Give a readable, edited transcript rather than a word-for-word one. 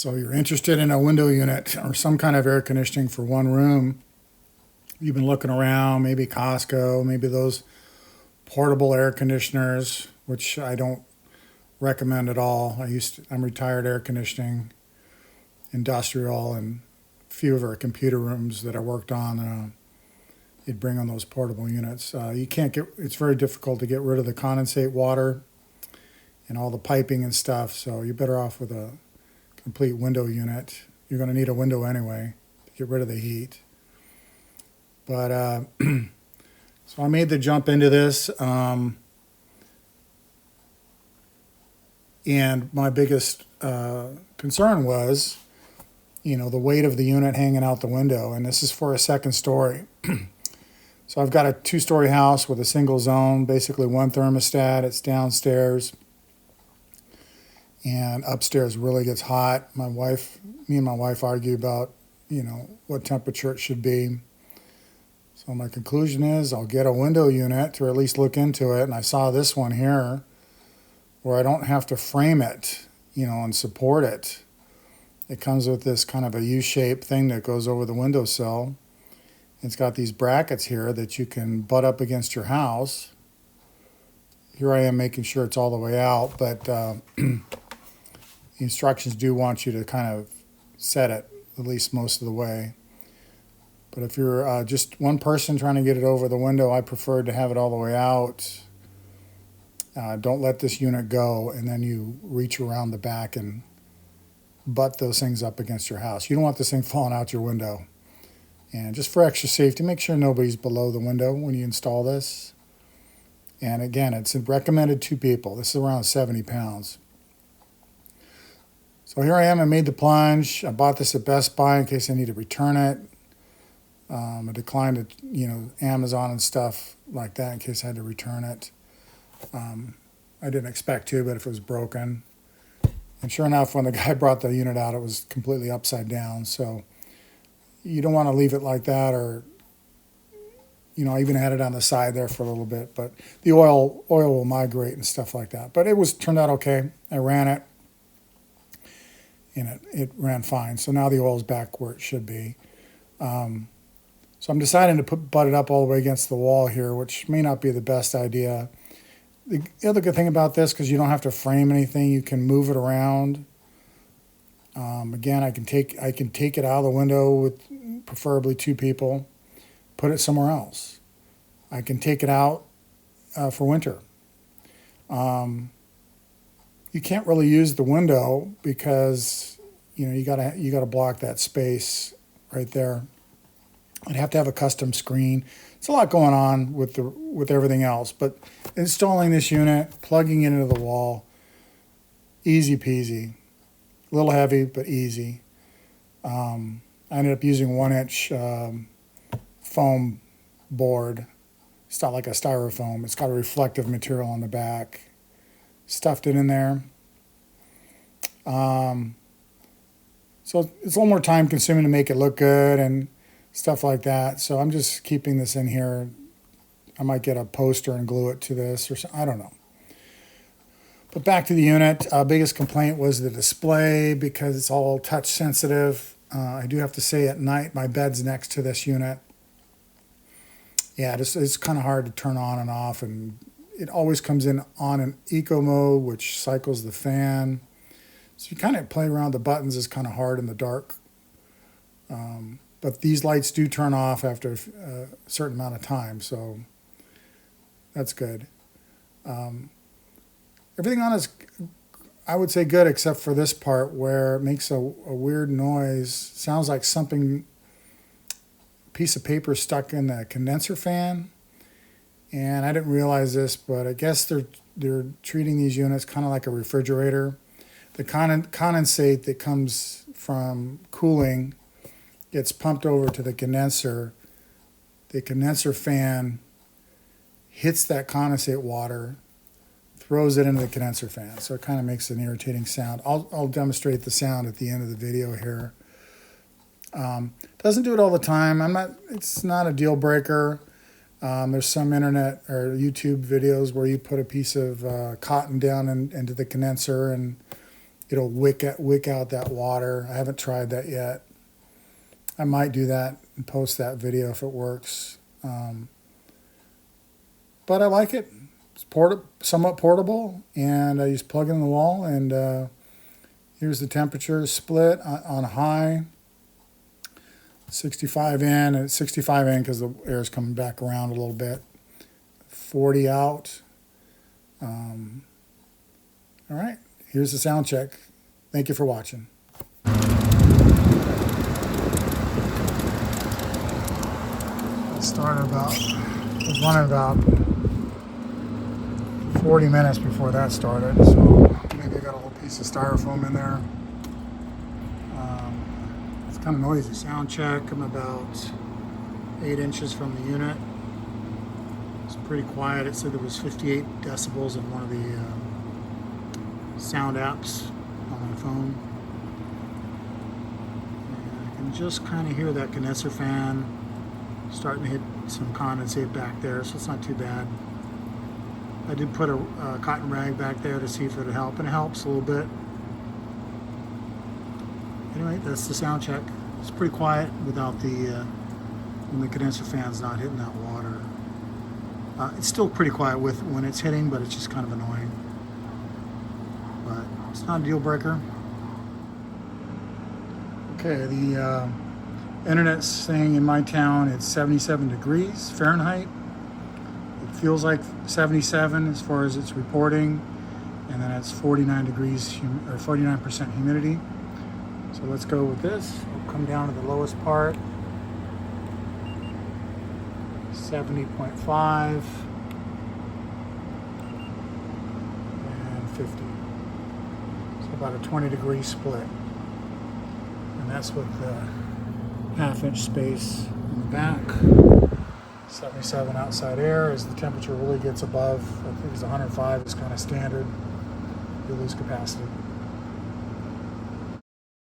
So you're interested in a window unit or some kind of air conditioning for one room. You've been looking around, maybe Costco, maybe those portable air conditioners, which I don't recommend at all. I'm retired air conditioning, industrial, and a few of our computer rooms that I worked on, you'd bring on those portable units. It's very difficult to get rid of the condensate water and all the piping and stuff, so you're better off with a complete window unit. You're going to need a window anyway to get rid of the heat. But so I made the jump into this, and my biggest concern was, the weight of the unit hanging out the window, and this is for a second story. So I've got a 2-story house with a single zone, basically one thermostat. It's downstairs, and upstairs really gets hot. Me and my wife argue about, what temperature it should be. So my conclusion is I'll get a window unit to at least look into it. And I saw this one here where I don't have to frame it, and support it. It comes with this kind of a U-shaped thing that goes over the windowsill. It's got these brackets here that you can butt up against your house. Here I am making sure it's all the way out, but the instructions do want you to kind of set it at least most of the way. But if you're just one person trying to get it over the window, I prefer to have it all the way out. Don't let this unit go, and then you reach around the back and butt those things up against your house. You don't want this thing falling out your window. And just for extra safety, make sure nobody's below the window when you install this. And again, it's recommended 2 people. This is around 70 pounds. So here I am. I made the plunge. I bought this at Best Buy in case I need to return it. I declined it, Amazon and stuff like that in case I had to return it. I didn't expect to, but if it was broken. And sure enough, when the guy brought the unit out, it was completely upside down. So you don't want to leave it like that, or, I even had it on the side there for a little bit. But the oil will migrate and stuff like that. But it turned out okay. I ran it, and it ran fine. So now the oil's back where it should be. So I'm deciding to butt it up all the way against the wall here, which may not be the best idea. The other good thing about this, because you don't have to frame anything, you can move it around. Again, I can take it out of the window with preferably 2 people, put it somewhere else. I can take it out for winter. You can't really use the window because you gotta block that space right there. I'd have to have a custom screen. It's a lot going on with everything else, but installing this unit, plugging it into the wall, easy peasy. A little heavy, but easy. I ended up using 1-inch foam board. It's not like a styrofoam. It's got a reflective material on the back. Stuffed it in there. So it's a little more time consuming to make it look good and stuff like that. So I'm just keeping this in here. I might get a poster and glue it to this or something. I don't know. But back to the unit. Biggest complaint was the display because it's all touch sensitive. I do have to say at night my bed's next to this unit. Yeah, it's kind of hard to turn on and off, and it always comes in on an eco mode, which cycles the fan. So you kind of play around the buttons is kind of hard in the dark. But these lights do turn off after a certain amount of time, so that's good. Everything on is, I would say, good except for this part where it makes a weird noise. Sounds like something, piece of paper stuck in the condenser fan. And I didn't realize this, but I guess they're treating these units kind of like a refrigerator. The condensate that comes from cooling gets pumped over to the condenser. The condenser fan hits that condensate water, throws it into the condenser fan. So it kind of makes an irritating sound. I'll demonstrate the sound at the end of the video here. Doesn't do it all the time. It's not a deal breaker. There's some internet or YouTube videos where you put a piece of cotton down into the condenser and it'll wick out that water. I haven't tried that yet. I might do that and post that video if it works. But I like it. It's somewhat portable, and I just plug it in the wall, and here's the temperature split on high. 65 in, and it's 65 in because the air is coming back around a little bit. 40 out. All right, here's the sound check. Thank you for watching. It was running about 40 minutes before that started, so maybe I got a little piece of styrofoam in there. It's kind of noisy. Sound check, I'm about 8 inches from the unit. It's pretty quiet. It said there was 58 decibels in one of the sound apps on my phone. And I can just kind of hear that condenser fan starting to hit some condensate back there, so it's not too bad. I did put a cotton rag back there to see if it would help, and it helps a little bit. Anyway, that's the sound check. It's pretty quiet without when the condenser fan's not hitting that water. It's still pretty quiet when it's hitting, but it's just kind of annoying. But it's not a deal breaker. Okay, the internet's saying in my town it's 77 degrees Fahrenheit. It feels like 77 as far as it's reporting, and then it's 49 degrees or 49% humidity. So let's go with this. We'll come down to the lowest part. 70.5 and 50. So about a 20-degree split. And that's with the half-inch space in the back. 77 outside air. As the temperature really gets above, I think it's 105 is kind of standard. You lose capacity.